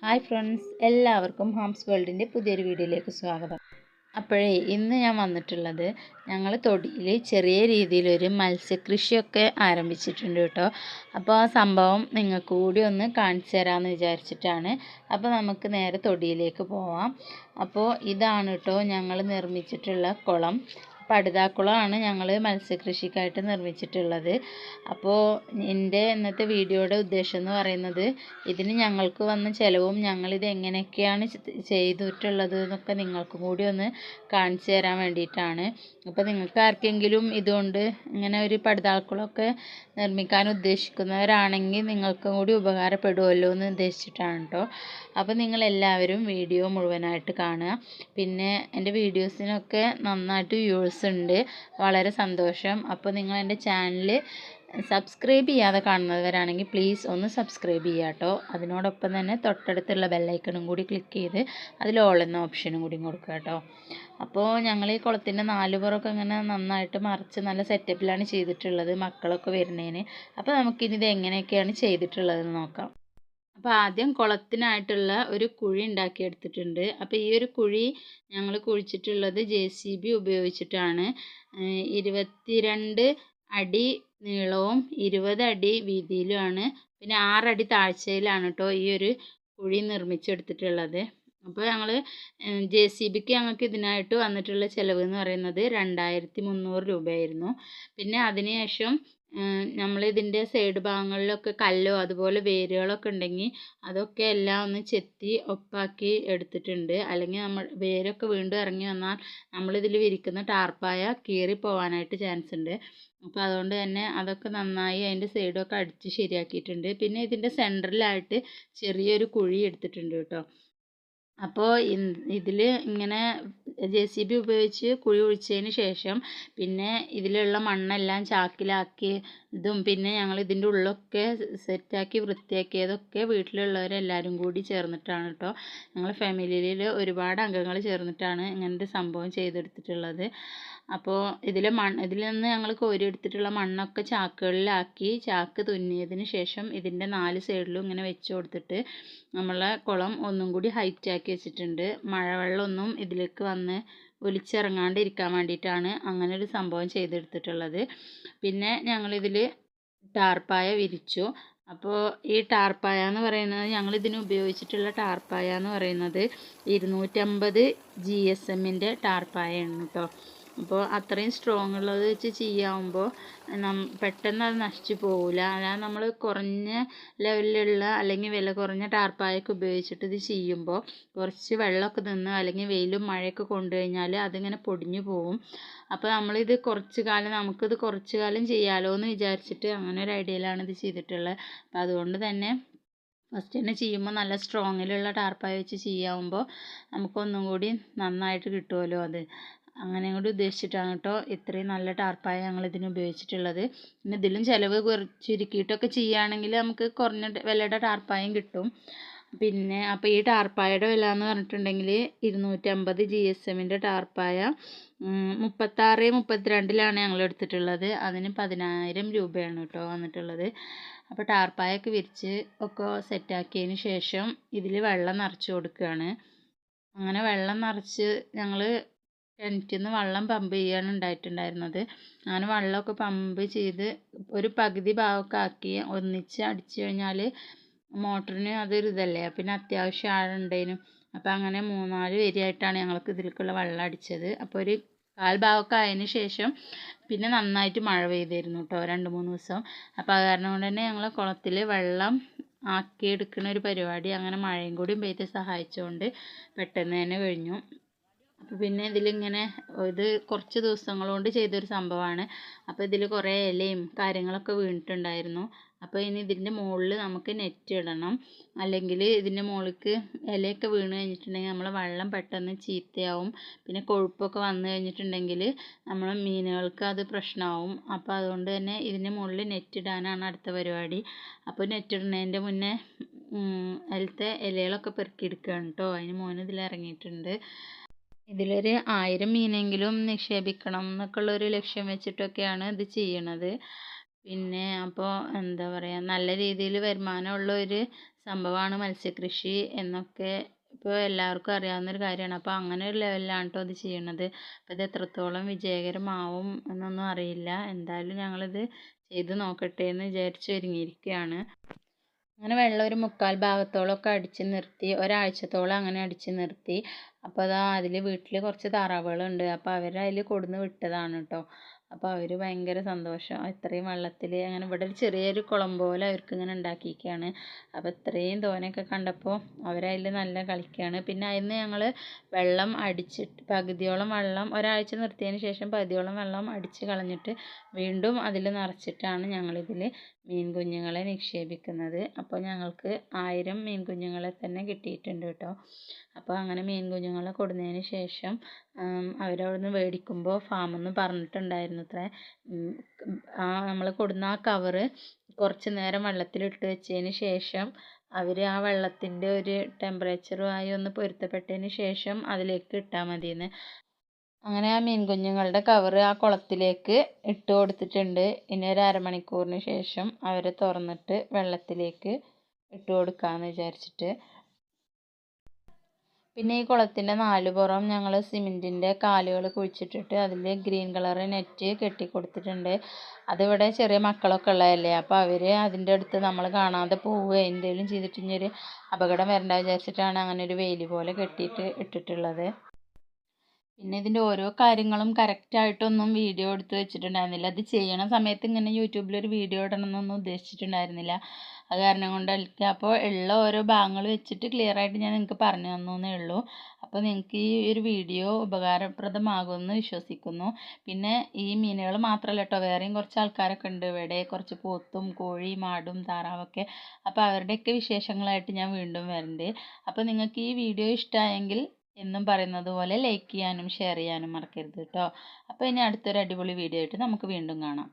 Hi friends, എല്ലാവർക്കും Holmes വേൾഡിൻ്റെ പുതിയൊരു വീഡിയോയിലേക്ക് സ്വാഗതം. ഇന്ന് ഞാൻ വന്നിട്ടുള്ളത് ഞങ്ങൾ തൊടിയിൽ ചെറിയ രീതിയിലൊരു മത്സ്യകൃഷിയൊക്കെ ആരംഭിച്ചിട്ടുണ്ട് കേട്ടോ. അപ്പോൾ ആ സംഭവം നിങ്ങൾക്ക് കൂടി ഒന്ന് കാണിച്ചു തരാമെന്ന് വിചാരിച്ചിട്ടാണ്. അപ്പോൾ നമുക്ക് നേരെ തൊടിയിലേക്ക് പോവാം. അപ്പോൾ ഇതാണ് കേട്ടോ ഞങ്ങൾ നിർമ്മിച്ചിട്ടുള്ള കുളം. പടുതാക്കുളമാണ് ഞങ്ങൾ മത്സ്യകൃഷിക്കായിട്ട് നിർമ്മിച്ചിട്ടുള്ളത്. അപ്പോൾ എൻ്റെ ഇന്നത്തെ വീഡിയോയുടെ ഉദ്ദേശം എന്ന് പറയുന്നത് ഇതിന് ഞങ്ങൾക്ക് വന്ന ചിലവും ഞങ്ങളിത് എങ്ങനെയൊക്കെയാണ് ചെയ്തിട്ടുള്ളത് എന്നൊക്കെ നിങ്ങൾക്കും കൂടി ഒന്ന് കാണിച്ചു തരാൻ വേണ്ടിയിട്ടാണ്. അപ്പോൾ നിങ്ങൾക്ക് ആർക്കെങ്കിലും ഇതുകൊണ്ട് ഇങ്ങനെ ഒരു പടുതാക്കുളമൊക്കെ നിർമ്മിക്കാൻ ഉദ്ദേശിക്കുന്നവരാണെങ്കിൽ നിങ്ങൾക്കും കൂടി ഉപകാരപ്പെടുമല്ലോ എന്ന് ഉദ്ദേശിച്ചിട്ടാണ് കേട്ടോ. അപ്പോൾ നിങ്ങളെല്ലാവരും വീഡിയോ മുഴുവനായിട്ട് കാണുക. പിന്നെ എൻ്റെ വീഡിയോസിനൊക്കെ നന്നായിട്ട് വ്യൂവേഴ്സ് ഉണ്ട്, വളരെ സന്തോഷം. അപ്പോൾ നിങ്ങൾ എൻ്റെ ചാനൽ സബ്സ്ക്രൈബ് ചെയ്യാതെ കാണുന്നവരാണെങ്കിൽ പ്ലീസ് ഒന്ന് സബ്സ്ക്രൈബ് ചെയ്യുക കേട്ടോ. അതിനോടൊപ്പം തന്നെ തൊട്ടടുത്തുള്ള ബെല്ലൈക്കണും കൂടി ക്ലിക്ക് ചെയ്ത് അതിൽ ഓൾ എന്ന ഓപ്ഷനും കൂടി കൊടുക്കുക കേട്ടോ. അപ്പോൾ ഞങ്ങൾ ഈ കുളത്തിൻ്റെ 4 പുറമൊക്കെ ഇങ്ങനെ നന്നായിട്ട് മറിച്ച് നല്ല സെറ്റപ്പിലാണ് ചെയ്തിട്ടുള്ളത്, മക്കളൊക്കെ വരുന്നതിന്. അപ്പോൾ നമുക്കിത് എങ്ങനെയൊക്കെയാണ് ചെയ്തിട്ടുള്ളതെന്ന് നോക്കാം. അപ്പോൾ ആദ്യം കുളത്തിനായിട്ടുള്ള ഒരു കുഴി ഉണ്ടാക്കിയെടുത്തിട്ടുണ്ട്. അപ്പോൾ ഈ ഒരു കുഴി ഞങ്ങൾ കുഴിച്ചിട്ടുള്ളത് JCB ഉപയോഗിച്ചിട്ടാണ്. 22 അടി നീളവും 20 അടി വീതിയിലുമാണ്, പിന്നെ 6 അടി താഴ്ചയിലാണ് കേട്ടോ ഈ ഒരു കുഴി നിർമ്മിച്ചെടുത്തിട്ടുള്ളത്. അപ്പോൾ ഞങ്ങൾ JCBക്ക് ഞങ്ങൾക്ക് ഇതിനായിട്ട് വന്നിട്ടുള്ള ചിലവ് എന്ന് പറയുന്നത് 2300 രൂപയായിരുന്നു. പിന്നെ അതിനുശേഷം നമ്മളിതിൻ്റെ സൈഡ് ഭാഗങ്ങളിലൊക്കെ കല്ലോ അതുപോലെ വേരുകളൊക്കെ ഉണ്ടെങ്കിൽ അതൊക്കെ എല്ലാം ഒന്ന് ചെത്തി ഒപ്പാക്കി എടുത്തിട്ടുണ്ട്. അല്ലെങ്കിൽ വേരൊക്കെ വീണ്ടും ഇറങ്ങി വന്നാൽ നമ്മളിതിൽ വിരിക്കുന്ന ടാർപ്പായ കീറി പോകാനായിട്ട് ചാൻസ് ഉണ്ട്. അപ്പോൾ അതുകൊണ്ട് തന്നെ അതൊക്കെ നന്നായി അതിൻ്റെ സൈഡൊക്കെ അടിച്ച് ശരിയാക്കിയിട്ടുണ്ട്. പിന്നെ ഇതിൻ്റെ സെൻറ്ററിലായിട്ട് ചെറിയൊരു കുഴി എടുത്തിട്ടുണ്ട് കേട്ടോ. അപ്പോൾ ഇതിൽ ഇങ്ങനെ JCB ഉപയോഗിച്ച് കുഴി ഒഴിച്ചതിന് ശേഷം പിന്നെ ഇതിലുള്ള മണ്ണെല്ലാം ചാക്കിലാക്കി പിന്നെ ഞങ്ങൾ ഇതിൻ്റെ ഉള്ളൊക്കെ സെറ്റാക്കി വൃത്തിയാക്കിയതൊക്കെ വീട്ടിലുള്ളവരെല്ലാവരും കൂടി ചേർന്നിട്ടാണ് കേട്ടോ. ഞങ്ങൾ ഫാമിലിയിൽ ഒരുപാട് അംഗങ്ങൾ ചേർന്നിട്ടാണ് ഇങ്ങനത്തെ സംഭവം ചെയ്തെടുത്തിട്ടുള്ളത്. അപ്പോൾ ഇതിൽ നിന്ന് ഞങ്ങൾ കോരിയെടുത്തിട്ടുള്ള മണ്ണൊക്കെ ചാക്കുകളിലാക്കി ചാക്ക് തുന്നിയതിന് ശേഷം ഇതിൻ്റെ 4 സൈഡിലും ഇങ്ങനെ വെച്ച് കൊടുത്തിട്ട് നമ്മളെ കുളം ഒന്നും കൂടി ഹൈറ്റാക്കി വെച്ചിട്ടുണ്ട്. മഴവെള്ളമൊന്നും ഇതിലേക്ക് വന്ന് ഒലിച്ചിറങ്ങാണ്ടിരിക്കാൻ വേണ്ടിയിട്ടാണ് അങ്ങനെ ഒരു സംഭവം ചെയ്തെടുത്തിട്ടുള്ളത്. പിന്നെ ഞങ്ങളിതിൽ ടാർപ്പായ വിരിച്ചു. അപ്പോൾ ഈ ടാർപ്പായ എന്ന് പറയുന്നത് ഞങ്ങളിതിന് ഉപയോഗിച്ചിട്ടുള്ള ടാർപ്പായ എന്ന് പറയുന്നത് 250 GSMൻ്റെ ടാർപ്പായാണ് കേട്ടോ. അപ്പോൾ അത്രയും സ്ട്രോങ് ഉള്ളത് വെച്ച് ചെയ്യാവുമ്പോൾ പെട്ടെന്ന് അത് നശിച്ചു പോകില്ല. അല്ലാതെ നമ്മൾ കുറഞ്ഞ ലെവലിലുള്ള അല്ലെങ്കിൽ വില കുറഞ്ഞ ടാർപ്പായൊക്കെ ഉപയോഗിച്ചിട്ട് ഇത് ചെയ്യുമ്പോൾ കുറച്ച് വെള്ളമൊക്കെ നിന്ന് അല്ലെങ്കിൽ വെയിലും മഴയൊക്കെ കൊണ്ടു കഴിഞ്ഞാൽ അതിങ്ങനെ പൊടിഞ്ഞു പോകും. അപ്പോൾ നമ്മളിത് നമുക്കിത് കുറച്ച് കാലം ചെയ്യാമല്ലോ എന്ന് വിചാരിച്ചിട്ട് അങ്ങനെ ഒരു ഐഡിയയിലാണ് ഇത് ചെയ്തിട്ടുള്ളത്. അപ്പോൾ അതുകൊണ്ട് തന്നെ ഫസ്റ്റ് തന്നെ ചെയ്യുമ്പോൾ നല്ല സ്ട്രോങ്ങിലുള്ള ടാർപ്പായ വെച്ച് ചെയ്യാവുമ്പോൾ നമുക്കൊന്നും കൂടി നന്നായിട്ട് കിട്ടുമല്ലോ. അങ്ങനെ കൂടി ഉദ്ദേശിച്ചിട്ടാണ് കേട്ടോ ഇത്രയും നല്ല ടാർപ്പായ ഞങ്ങൾ ഇതിന് ഉപയോഗിച്ചിട്ടുള്ളത്. പിന്നെ ഇതിലും ചിലവ് ചുരുക്കിയിട്ടൊക്കെ ചെയ്യുകയാണെങ്കിൽ നമുക്ക് കുറഞ്ഞ വിലയുടെ ടാർപ്പായും കിട്ടും. പിന്നെ അപ്പോൾ ഈ ടാർപ്പായയുടെ വില എന്ന് പറഞ്ഞിട്ടുണ്ടെങ്കിൽ 250 GSMൻ്റെ ടാർപ്പായ 36-32ലാണ് ഞങ്ങൾ എടുത്തിട്ടുള്ളത്. അതിന് 10,000 രൂപയാണ് കേട്ടോ വന്നിട്ടുള്ളത്. അപ്പോൾ ടാർപ്പായൊക്കെ വിരിച്ച് ഒക്കെ സെറ്റാക്കിയതിന് ശേഷം ഇതിൽ വെള്ളം നിറച്ച് കൊടുക്കുകയാണ്. അങ്ങനെ വെള്ളം നിറച്ച് ഞങ്ങൾ കിണറ്റിൽ നിന്ന് വെള്ളം പമ്പ് ചെയ്യാണ് ഉണ്ടായിട്ടുണ്ടായിരുന്നത്. അങ്ങനെ വെള്ളമൊക്കെ പമ്പ് ചെയ്ത് ഒരു പകുതി ഭാഗമൊക്കെ ആക്കി ഒന്നിച്ച് അടിച്ചു കഴിഞ്ഞാൽ മോട്ടറിന് അതൊരു ഇതല്ലേ, പിന്നെ അത്യാവശ്യം ആഴുണ്ടേനും. അപ്പോൾ അങ്ങനെ 3-4 വരിയായിട്ടാണ് ഞങ്ങൾക്ക് ഇതിലേക്കുള്ള വെള്ളം അടിച്ചത്. അപ്പോൾ ഒരു 1/4 ഭാഗമൊക്കെ ആയതിന് ശേഷം പിന്നെ നന്നായിട്ട് മഴ പെയ്തിരുന്നു കേട്ടോ 2-3 ദിവസം. അപ്പോൾ അത് കാരണം കൊണ്ട് തന്നെ ഞങ്ങൾ കുളത്തിൽ വെള്ളം ആക്കിയെടുക്കുന്ന ഒരു പരിപാടി അങ്ങനെ മഴയും കൂടി പെയ്ത് സഹായിച്ചുകൊണ്ട് പെട്ടെന്ന് തന്നെ കഴിഞ്ഞു. അപ്പോൾ പിന്നെ ഇതിലിങ്ങനെ ഇത് കുറച്ച് ദിവസങ്ങൾ കൊണ്ട് ചെയ്തൊരു സംഭവമാണ്. അപ്പോൾ ഇതിൽ കുറേ ഇലയും കാര്യങ്ങളൊക്കെ വീണിട്ടുണ്ടായിരുന്നു. അപ്പോൾ ഇനി ഇതിൻ്റെ മുകളിൽ നമുക്ക് നെറ്റ് ഇടണം. അല്ലെങ്കിൽ ഇതിൻ്റെ മുകളിലേക്ക് ഇലയൊക്കെ വീണ് കഴിഞ്ഞിട്ടുണ്ടെങ്കിൽ നമ്മൾ വെള്ളം പെട്ടെന്ന് ചീത്തയാവും. പിന്നെ കൊഴുപ്പൊക്കെ വന്നു കഴിഞ്ഞിട്ടുണ്ടെങ്കിൽ നമ്മൾ മീനുകൾക്ക് അത് പ്രശ്നമാവും. അപ്പോൾ അതുകൊണ്ട് തന്നെ ഇതിൻ്റെ മുകളിൽ നെറ്റ് ഇടാനാണ് അടുത്ത പരിപാടി. അപ്പോൾ നെറ്റ് ഇടുന്നതിൻ്റെ മുന്നേ അതിലത്തെ ഇലകളൊക്കെ പെറുക്കിയെടുക്കുകയാണ് കേട്ടോ. അതിന് മോന് ഇതിൽ ഇറങ്ങിയിട്ടുണ്ട്. ഇതിലൊരു 1000 മീനെങ്കിലും നിക്ഷേപിക്കണം എന്നൊക്കെയുള്ളൊരു ലക്ഷ്യം വെച്ചിട്ടൊക്കെയാണ് ഇത് ചെയ്യണത്. പിന്നെ അപ്പോൾ എന്താ പറയുക, നല്ല രീതിയിൽ വരുമാനമുള്ള ഒരു സംഭവമാണ് മത്സ്യകൃഷി എന്നൊക്കെ ഇപ്പോൾ എല്ലാവർക്കും അറിയാവുന്നൊരു കാര്യമാണ്. അപ്പോൾ അങ്ങനെ ഒരു ലെവലിലാണ് കേട്ടോ അത് ചെയ്യണത്. അപ്പോൾ ഇത് എത്രത്തോളം വിജയകരമാവും എന്നൊന്നും അറിയില്ല. എന്തായാലും ഞങ്ങളിത് ചെയ്ത് നോക്കട്ടെ എന്ന് വിചാരിച്ച് ഒരുങ്ങിയിരിക്കുകയാണ്. അങ്ങനെ വെള്ളം ഒരു 3/4 ഭാഗത്തോളമൊക്കെ അടിച്ച് നിർത്തി, ഒരാഴ്ചത്തോളം അങ്ങനെ അടിച്ച് നിർത്തി. അപ്പോൾ അതാ അതിൽ വീട്ടിൽ കുറച്ച് താറാവുകളുണ്ട്. അപ്പോൾ അവരതിൽ കൊടുന്ന് വിട്ടതാണ് കേട്ടോ. അപ്പോൾ അവർ ഭയങ്കര സന്തോഷം. ഇത്രയും വെള്ളത്തിൽ അങ്ങനെ ഇവിടെ ഒരു ചെറിയൊരു കുളം പോലെ അവർക്ക് ഇങ്ങനെ ഉണ്ടാക്കിയിരിക്കുകയാണ്. അപ്പോൾ ഇത്രയും തോനെയൊക്കെ കണ്ടപ്പോൾ അവരതിൽ നല്ല കളിക്കുകയാണ്. പിന്നെ അതിന് ഞങ്ങൾ വെള്ളം അടിച്ചിട്ട് പകുതിയോളം വെള്ളം ഒരാഴ്ച നിർത്തിയതിന് ശേഷം പകുതിയോളം വെള്ളം അടിച്ച് കളഞ്ഞിട്ട് വീണ്ടും അതിൽ നിറച്ചിട്ടാണ് ഞങ്ങളിതിൽ മീൻ കുഞ്ഞുങ്ങളെ നിക്ഷേപിക്കുന്നത്. അപ്പോൾ ഞങ്ങൾക്ക് 1000 മീൻ കുഞ്ഞുങ്ങളെ തന്നെ കിട്ടിയിട്ടുണ്ട് കേട്ടോ. അപ്പോൾ അങ്ങനെ മീൻ കുഞ്ഞുങ്ങളെ കൊടുന്നതിന് ശേഷം അവരവിടുന്ന് മേടിക്കുമ്പോൾ ഫാമിൽ നിന്ന് പറഞ്ഞിട്ടുണ്ടായിരുന്നു അത്രേ, നമ്മൾ കൊടുന്ന ആ കവറ് കുറച്ച് നേരം വെള്ളത്തിലിട്ട് വെച്ചതിന് ശേഷം അവർ ആ വെള്ളത്തിൻ്റെ ഒരു ടെമ്പറേച്ചറുമായി ഒന്ന് പൊരുത്തപ്പെട്ടതിന് ശേഷം അതിലേക്ക് ഇട്ടാൽ മതിയെന്ന്. അങ്ങനെ ആ മീൻ കുഞ്ഞുങ്ങളുടെ കവറ് ആ കുളത്തിലേക്ക് ഇട്ട് കൊടുത്തിട്ടുണ്ട്. ഇനി ഒരു അരമണിക്കൂറിന് ശേഷം അവരെ തുറന്നിട്ട് വെള്ളത്തിലേക്ക് ഇട്ട് കൊടുക്കാമെന്ന് വിചാരിച്ചിട്ട്. പിന്നെ ഈ കുളത്തിൻ്റെ 4 പുറം ഞങ്ങൾ സിമെൻറ്റിൻ്റെ കാലുകൾ കുഴിച്ചിട്ടിട്ട് അതിൽ ഗ്രീൻ കളർ നെറ്റ് കെട്ടി കൊടുത്തിട്ടുണ്ട്. അതിവിടെ ചെറിയ മക്കളൊക്കെ ഉള്ളതല്ലേ, അപ്പോൾ അവർ അതിൻ്റെ അടുത്ത് നമ്മൾ കാണാതെ പോവുകയോ എന്തെങ്കിലും ചെയ്തിട്ട് ഇനി ഒരു അപകടം വരണ്ട വിചാരിച്ചിട്ടാണ് അങ്ങനെ ഒരു വേലി പോലെ കെട്ടിയിട്ട് ഇട്ടിട്ടുള്ളത്. പിന്നെ ഇതിൻ്റെ ഓരോ കാര്യങ്ങളും കറക്റ്റായിട്ടൊന്നും വീഡിയോ എടുത്ത് വെച്ചിട്ടുണ്ടായിരുന്നില്ല. അത് ചെയ്യണ സമയത്ത് ഇങ്ങനെ യൂട്യൂബിലൊരു വീഡിയോ ഇടണമെന്നൊന്നും ഉദ്ദേശിച്ചിട്ടുണ്ടായിരുന്നില്ല. അത് കാരണം കൊണ്ട് അപ്പോൾ ഉള്ള ഓരോ ഭാഗങ്ങൾ വെച്ചിട്ട് ക്ലിയറായിട്ട് ഞാൻ നിങ്ങൾക്ക് പറഞ്ഞു തന്നേ ഉള്ളൂ. അപ്പോൾ നിങ്ങൾക്ക് ഈ ഒരു വീഡിയോ ഉപകാരപ്രദമാകുമെന്ന് വിശ്വസിക്കുന്നു. പിന്നെ ഈ മീനുകൾ മാത്രമല്ല കേട്ടോ, വേറെയും കുറച്ച് ആൾക്കാരൊക്കെ ഉണ്ട് ഇവിടെ, കുറച്ച് പോത്തും കോഴിയും ആടും താറാവൊക്കെ. അപ്പോൾ അവരുടെയൊക്കെ വിശേഷങ്ങളായിട്ട് ഞാൻ വീണ്ടും വരണ്ട്. അപ്പോൾ നിങ്ങൾക്ക് ഈ വീഡിയോ ഇഷ്ടമായെങ്കിൽ എന്നും പറയുന്നത് പോലെ ലൈക്ക് ചെയ്യാനും ഷെയർ ചെയ്യാനും മറക്കരുത് കേട്ടോ. അപ്പോൾ ഇനി അടുത്തൊരു അടിപൊളി വീഡിയോ ആയിട്ട് നമുക്ക് വീണ്ടും കാണാം.